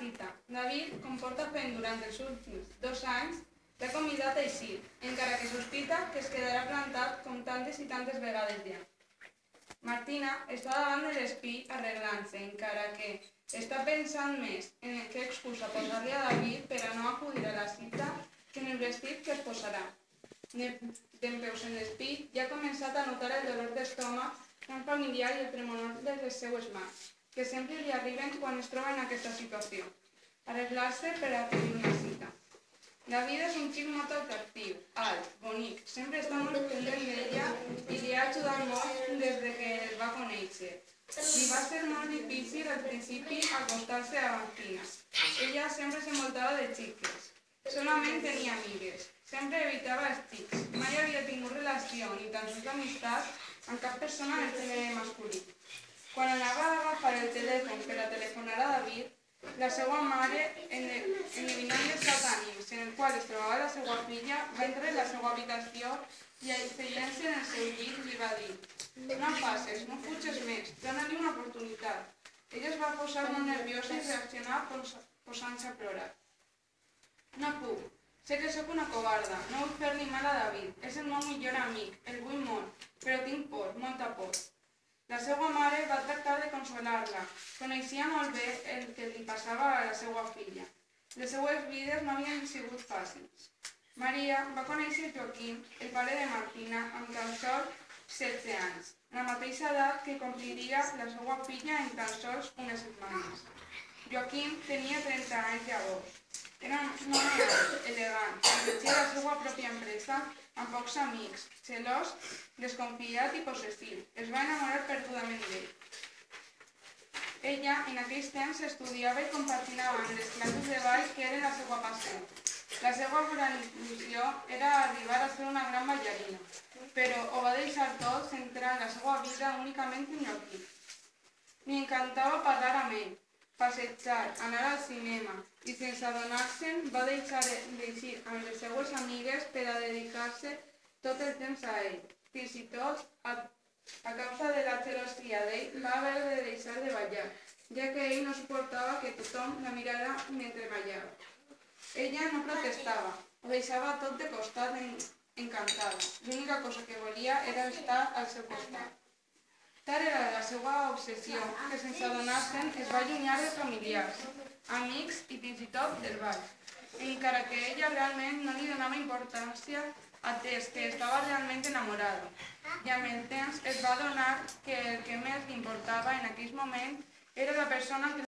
cita. David, com porta fent durant els últims 2 anys, l'ha convidat a eixir, encara que sospita que es quedarà plantat com tantes i tantes vegades ja. Martina està davant de l'espill arreglant-se, encara que està pensant més en què excusa posar-li a David per a no acudir a la cita que en el vestit que es posarà. Dempeus en l'espill ja ha començat a notar el dolor d'estómac tan familiar i el tremolor de les seues mans, que sempre li arriben quan es troba en aquesta situació. Arreglar-se per a tenir una cita. David és un xic molt atractiu, alt, bonic, sempre està molt pendent d'ella i li ha ajudat molt des que el va conèixer. Li va ser molt difícil al principi acostar-se a Martina. Ella sempre s'envoltava de xiques. Solament tenia amigues. Sempre evitava els xics. Mai havia tingut relació ni tan sols d'amistat amb cap persona del gènere masculí. Quan anava a agafar el telèfon per a telefonar a David, la seva mare, endevinant els satànics en el qual es trobava la seva filla, va entrar en la seva habitació i asseient-se en el seu llit li va dir: "No passes, no fuges més, dona-li una oportunitat". Ella es va posar molt nerviosa i reaccionar posant-se a plorar. "No puc. Sé que sóc una covarda, no vull fer-li mal a David, és el meu millor amic, el vull molt, però tinc por, molta por". La seva mare va tractar de consolar-la, coneixia molt bé el que li passava a la seva filla. Les seues vides no havien sigut fàcils. Maria va conèixer Joaquim, el pare de Martina, amb tan sols 16 anys, la mateixa edat que compliria la seva filla en tan sols unes setmanes. Joaquim tenia 30 anys llavors. Era un home alt, elegant, que dirigia la seva pròpia empresa amb pocs amics, celós, desconfiat i possessiu. Es va enamorar perdudament d'ell. Ella, en aquells temps, estudiava i compaginava amb les classes de ball que eren la seva passió. La seva gran il·lusió era arribar a ser una gran ballarina, però ho va deixar tot centrant la seva vida únicament en Joaquim. Li encantava parlar amb ell, passejar, anar al cinema, i sense adonar-se'n va deixar d'eixir amb les seues amigues per a dedicar-se tot el temps a ell. Fins i tot, a causa de la gelosia d'ell, va haver de deixar de ballar, ja que ell no suportava que tothom la mirara mentre ballava. Ella no protestava, ho deixava tot de costat encantada. L'única cosa que volia era estar al seu costat. Tal era la seva obsessió que sense adonar-se'n es va allunyar de familiars, amics i fins i tot del ball, encara que ella realment no li donava importància atès que estava realment enamorada. I amb el temps es va adonar que el que més li importava en aquell moment era la persona que